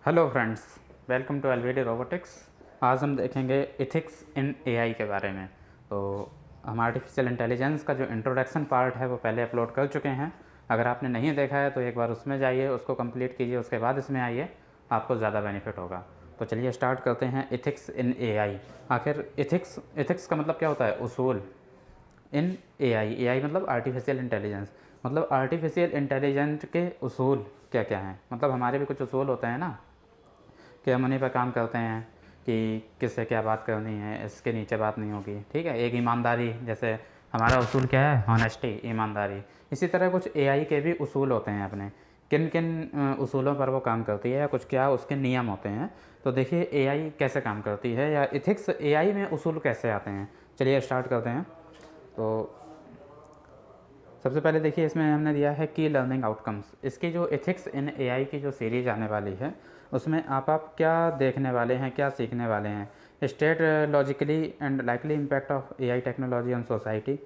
Hello friends, welcome to LVD robotics. आज हम देखेंगे इथिक्स इन एआई के बारे में। तो हम आर्टिफिशियल इंटेलिजेंस का जो इंट्रोडक्शन पार्ट है वो पहले अपलोड कर चुके हैं। अगर आपने नहीं देखा है तो एक बार उसमें जाइए, उसको कंप्लीट कीजिए, उसके बाद इसमें आइए, आपको ज़्यादा बेनिफिट होगा। तो चलिए स्टार्ट करते हैं इथिक्स इन एआई। आखिर इथिक्स का मतलब क्या होता है? उसूल। इन एआई मतलब आर्टिफिशियल इंटेलिजेंस, मतलब आर्टिफिशियल इंटेलिजेंस के उसूल क्या क्या हैं। मतलब हमारे भी कुछ उसूल होते हैं ना, कि हम उन्हीं पर काम करते हैं कि किससे क्या बात करनी है, इसके नीचे बात नहीं होगी। ठीक है, एक ईमानदारी, जैसे हमारा उसूल क्या है? हॉनेस्टी, ईमानदारी। इसी तरह कुछ एआई के भी उसूल होते हैं अपने, किन किन उसूलों पर वो काम करती है या कुछ क्या उसके नियम होते हैं। तो देखिए एआई कैसे काम करती है या इथिक्स एआई में उसूल कैसे आते हैं। चलिए स्टार्ट करते हैं। तो सबसे पहले देखिए, इसमें हमने दिया है की लर्निंग आउटकम्स। इसकी जो एथिक्स इन एआई की जो सीरीज आने वाली है उसमें आप क्या देखने वाले हैं, क्या सीखने वाले हैं। State logically and likely impact of AI technology on society.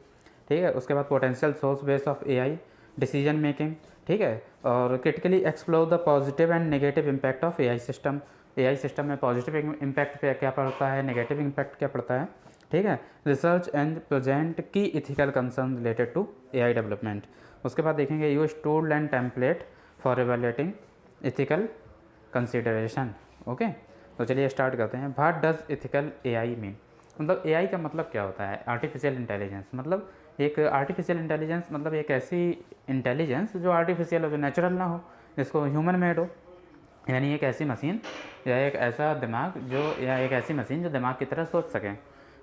ठीक है, उसके बाद potential source base of AI decision making. ठीक है, और critically explore the positive and negative impact of AI system. AI system में पॉजिटिव इम्पैक्ट पे क्या पड़ता है, नेगेटिव इम्पैक्ट क्या पड़ता है। ठीक है, रिसर्च एंड प्रेजेंट की ethical concern related to AI development. उसके बाद देखेंगे use tool and template for evaluating ethical consideration. Okay, तो चलिए स्टार्ट करते हैं। What does ethical AI mean? मतलब एआई का मतलब क्या होता है? आर्टिफिशियल इंटेलिजेंस मतलब एक आर्टिफिशियल इंटेलिजेंस मतलब एक ऐसी इंटेलिजेंस जो आर्टिफिशियल हो, जो नेचुरल ना हो, जिसको ह्यूमन मेड हो। यानी एक ऐसी मशीन या एक ऐसा दिमाग जो, या एक ऐसी मशीन जो दिमाग की तरह सोच सके,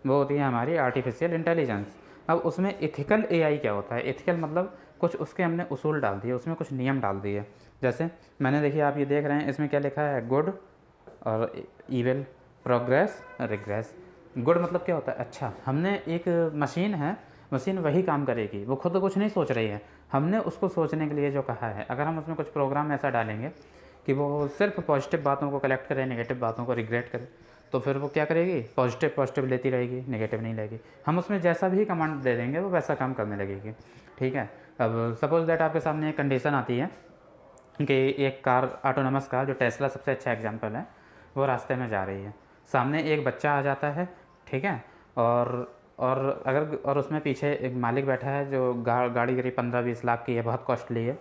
वो होती है हमारी आर्टिफिशियल इंटेलिजेंस। अब उसमें इथिकल एआई क्या होता है? इथिकल मतलब कुछ उसके हमने उसूल डाल दिए, उसमें कुछ नियम डाल दिए। जैसे मैंने देखिए, आप ये देख रहे हैं, इसमें क्या लिखा है? गुड और ईविल, प्रोग्रेस, रिग्रेस। गुड मतलब क्या होता है? अच्छा, हमने एक मशीन है, मशीन वही काम करेगी, वो खुद कुछ नहीं सोच रही है, हमने उसको सोचने के लिए जो कहा है। अगर हम उसमें कुछ प्रोग्राम ऐसा डालेंगे कि वो सिर्फ पॉजिटिव बातों को कलेक्ट करे, नेगेटिव बातों को रिग्रेट करे, तो फिर वो क्या करेगी? पॉजिटिव पॉजिटिव लेती रहेगी, नेगेटिव नहीं लेगी। हम उसमें जैसा भी कमांड दे देंगे वो वैसा काम करने लगेगी। ठीक है, अब सपोज दैट आपके सामने एक कंडीशन आती है कि एक कार, ऑटोनमस कार, जो टेस्ला सबसे अच्छा एग्जांपल है, वो रास्ते में जा रही है। सामने एक बच्चा आ जाता है, ठीक है, और उसमें पीछे एक मालिक बैठा है जो गाड़ी करीब 15-20 लाख की है, बहुत कॉस्टली है,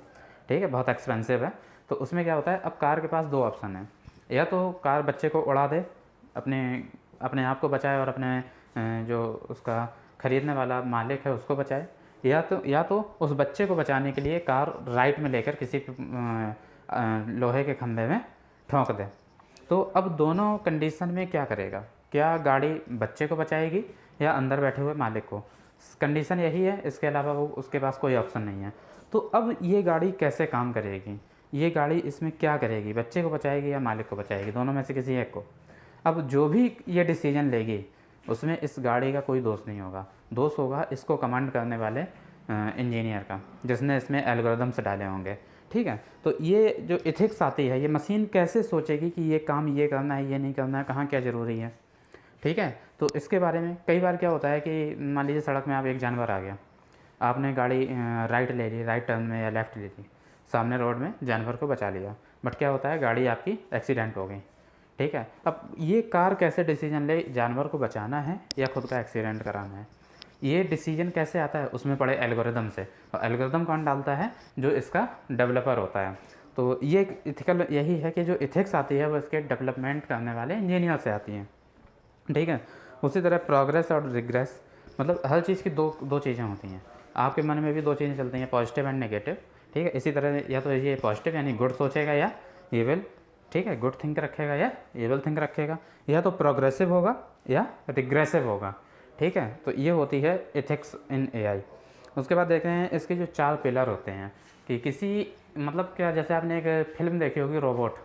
ठीक है, बहुत एक्सपेंसिव है। तो उसमें क्या होता है, अब कार के पास दो ऑप्शन है। या तो कार बच्चे को उड़ा दे, अपने अपने आप को बचाए और अपने जो उसका ख़रीदने वाला मालिक है उसको बचाए, या तो उस बच्चे को बचाने के लिए कार राइट में लेकर किसी लोहे के खंभे में ठोंक दे। तो अब दोनों कंडीशन में क्या करेगा? क्या गाड़ी बच्चे को बचाएगी या अंदर बैठे हुए मालिक को? कंडीशन यही है, इसके अलावा वो उसके पास कोई ऑप्शन नहीं है। तो अब ये गाड़ी कैसे काम करेगी? ये गाड़ी इसमें क्या करेगी? बच्चे को बचाएगी या मालिक को बचाएगी? दोनों में से किसी एक को। अब जो भी ये डिसीजन लेगी उसमें इस गाड़ी का कोई दोष नहीं होगा, दोष होगा इसको कमांड करने वाले इंजीनियर का, जिसने इसमें एल्गोरिदम्स डाले होंगे। ठीक है, तो ये जो इथिक्स आती है, ये मशीन कैसे सोचेगी कि ये काम ये करना है, ये नहीं करना है, कहाँ क्या ज़रूरी है। ठीक है, तो इसके बारे में कई बार क्या होता है कि मान लीजिए सड़क में आप, एक जानवर आ गया, आपने गाड़ी राइट ले ली, राइट टर्न में या लेफ़्ट ले ली, सामने रोड में जानवर को बचा लिया, बट क्या होता है, गाड़ी आपकी एक्सीडेंट हो गई। ठीक है, अब ये कार कैसे डिसीजन ले, जानवर को बचाना है या खुद का एक्सीडेंट कराना है? ये डिसीजन कैसे आता है? उसमें पड़े एल्गोरिदम से। और एल्गोरिदम कौन डालता है? जो इसका डेवलपर होता है। तो ये इथिकल यही है कि जो इथिक्स आती है वो इसके डेवलपमेंट करने वाले इंजीनियर से आती है। ठीक है, उसी तरह प्रोग्रेस और रिग्रेस, मतलब हर चीज़ की दो दो चीज़ें होती हैं। आपके मन में भी दो चीज़ें चलती हैं, पॉजिटिव एंड नेगेटिव। ठीक है, इसी तरह या तो ये पॉजिटिव यानी गुड सोचेगा या इविल, ठीक है, गुड थिंक रखेगा या इविल थिंक रखेगा, या तो प्रोग्रेसिव होगा या रिग्रेसिव होगा। ठीक है, तो ये होती है इथिक्स इन एआई। उसके बाद देख रहे हैं इसके जो 4 पिलर होते हैं कि किसी, मतलब क्या, जैसे आपने एक फिल्म देखी होगी रोबोट,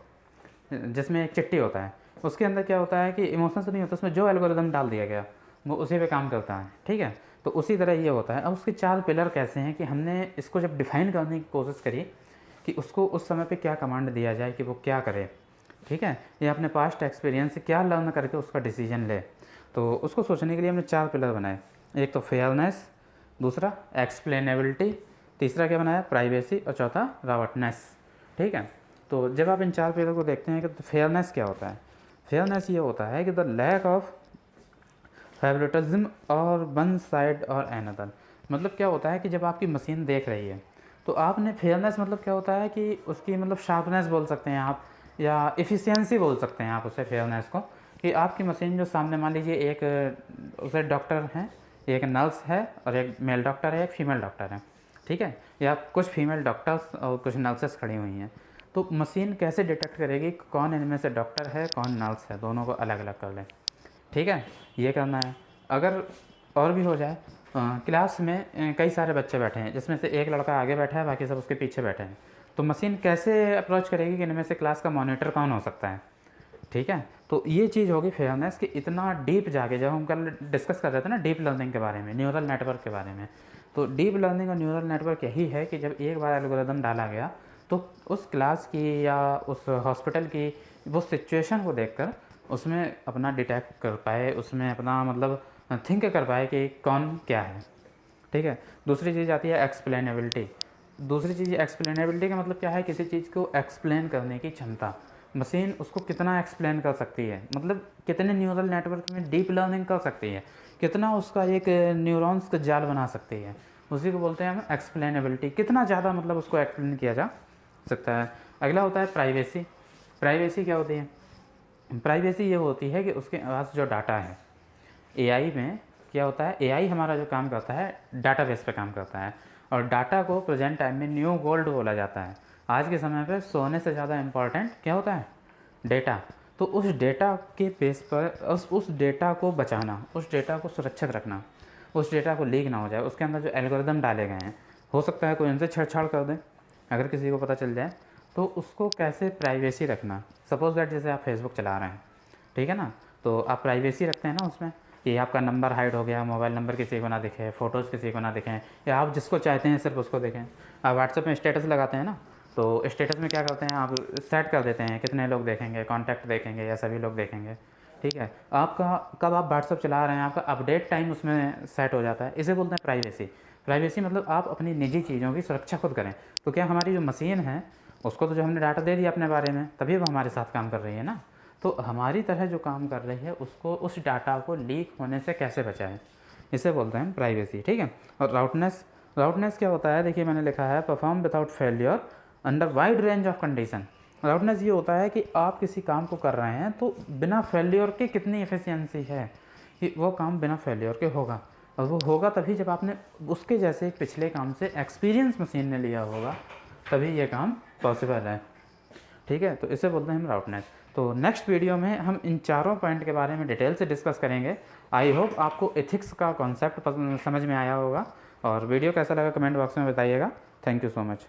जिसमें एक चिट्टी होता है, उसके अंदर क्या होता है कि इमोशंस नहीं होता, उसमें जो एल्गोरिदम डाल दिया गया वो उसी पे काम करता है। ठीक है, तो उसी तरह ये होता है। अब उसके 4 पिलर कैसे हैं कि हमने इसको जब डिफाइन करने की कोशिश करी कि उसको उस समय पे क्या कमांड दिया जाए कि वो क्या करे, ठीक है, या अपने पास्ट एक्सपीरियंस से क्या लर्न करके उसका डिसीजन ले, तो उसको सोचने के लिए हमने 4 पिलर बनाए। एक तो फेयरनेस, दूसरा एक्सप्लेनेबिलिटी, तीसरा क्या बनाया, प्राइवेसी, और चौथा रॉबर्टनेस। ठीक है, तो जब आप इन 4 पिलर को देखते हैं कि तो फेयरनेस क्या होता है? फेयरनेस ये होता है कि द लैक ऑफ फेवरेटिज्म और वन साइड और एनदर। मतलब क्या होता है कि जब आपकी मशीन देख रही है तो आपने फेयरनेस मतलब क्या होता है कि उसकी मतलब शार्पनेस बोल सकते हैं आप, या एफिशिएंसी बोल सकते हैं आप उसे फेयरनेस को, कि आपकी मशीन जो सामने मान लीजिए एक उसे डॉक्टर हैं, एक नर्स है और एक मेल डॉक्टर है, एक फीमेल डॉक्टर है, ठीक है, या कुछ फीमेल डॉक्टर्स और कुछ नर्सेस खड़ी हुई हैं। तो मशीन कैसे डिटेक्ट करेगी कौन इनमें से डॉक्टर है कौन नर्स है, दोनों को अलग अलग कर लें, ठीक है, ये करना है। अगर और भी हो जाए, क्लास में कई सारे बच्चे बैठे हैं जिसमें से एक लड़का आगे बैठा है बाकी सब उसके पीछे बैठे हैं, तो मशीन कैसे अप्रोच करेगी कि इनमें से क्लास का मॉनिटर कौन हो सकता है, ठीक है। तो ये चीज़ होगी फेयरनेस कि इतना डीप जाके, जब हम कल डिस्कस कर रहे थे ना डीप लर्निंग के बारे में, न्यूरल नेटवर्क के बारे में, तो डीप लर्निंग और न्यूरल नेटवर्क यही है कि जब एक बार एल्गोरिदम डाला गया तो उस क्लास की या उस हॉस्पिटल की वो सिचुएशन को देखकर उसमें अपना डिटेक्ट कर पाए, उसमें अपना मतलब थिंक कर पाए कि कौन क्या है, ठीक है। दूसरी चीज़ आती है एक्सप्लेनेबिलिटी। दूसरी चीज़ एक्सप्लेनेबिलिटी का मतलब क्या है? किसी चीज़ को एक्सप्लेन करने की क्षमता। मशीन उसको कितना एक्सप्लेन कर सकती है, मतलब कितने न्यूरल नेटवर्क में डीप लर्निंग कर सकती है, कितना उसका एक न्यूरॉन्स का जाल बना सकती है, उसी को बोलते हैं हम एक्सप्लेनेबिलिटी। कितना ज़्यादा मतलब उसको एक्सप्लेन किया जा सकता है। अगला होता है प्राइवेसी। प्राइवेसी क्या होती है? प्राइवेसी ये होती है कि उसके पास जो डाटा है, एआई में क्या होता है, एआई हमारा जो काम करता है डाटाबेस पे काम करता है, और डाटा को प्रेजेंट टाइम में न्यू गोल्ड बोला जाता है। आज के समय पे सोने से ज़्यादा इम्पॉर्टेंट क्या होता है? डेटा। तो उस डेटा के बेस पर उस डेटा को बचाना, उस डेटा को सुरक्षित रखना, उस डेटा को लीक ना हो जाए, उसके अंदर जो एल्गोरिदम डाले गए हैं, हो सकता है कोई उनसे छेड़छाड़ कर दे, अगर किसी को पता चल जाए तो उसको कैसे प्राइवेसी रखना। सपोज दैट जैसे आप फेसबुक चला रहे हैं, ठीक है ना, तो आप प्राइवेसी रखते हैं ना उसमें, कि आपका नंबर हाइड हो गया, मोबाइल नंबर किसी को ना दिखे, फ़ोटोज़ किसी को ना दिखें, या आप जिसको चाहते हैं सिर्फ उसको देखें। आप व्हाट्सएप में स्टेटस लगाते हैं ना, तो स्टेटस में क्या करते हैं आप सेट कर देते हैं कितने लोग देखेंगे, कॉन्टैक्ट देखेंगे या सभी लोग देखेंगे, ठीक है। आपका कब आप व्हाट्सएप चला रहे हैं आपका अपडेट टाइम उसमें सेट हो जाता है, इसे बोलते हैं प्राइवेसी। प्राइवेसी मतलब आप अपनी निजी चीज़ों की सुरक्षा खुद करें। तो क्या हमारी जो मशीन है उसको तो जो हमने डाटा दे दिया अपने बारे में, तभी वो हमारे साथ काम कर रही है ना, तो हमारी तरह जो काम कर रही है उसको, उस डाटा को लीक होने से कैसे बचाएं, इसे बोलते हैं प्राइवेसी, ठीक है। और राउटनेस। राउटनेस क्या होता है? देखिए मैंने लिखा है perform without failure under wide range of condition. राउटनेस ये होता है कि आप किसी काम को कर रहे हैं तो बिना फेल्योर के कितनी एफिशिएंसी है कि वो काम बिना फेल्योर के होगा, और वो होगा तभी जब आपने उसके जैसे पिछले काम से एक्सपीरियंस मशीन ने लिया होगा, तभी ये काम पॉसिबल है, ठीक है। तो इसे बोलते हैं हम राउटनेस। तो नेक्स्ट वीडियो में हम इन चारों पॉइंट के बारे में डिटेल से डिस्कस करेंगे। आई होप आपको एथिक्स का कॉन्सेप्ट समझ में आया होगा, और वीडियो कैसा लगा कमेंट बॉक्स में बताइएगा। Thank you so much.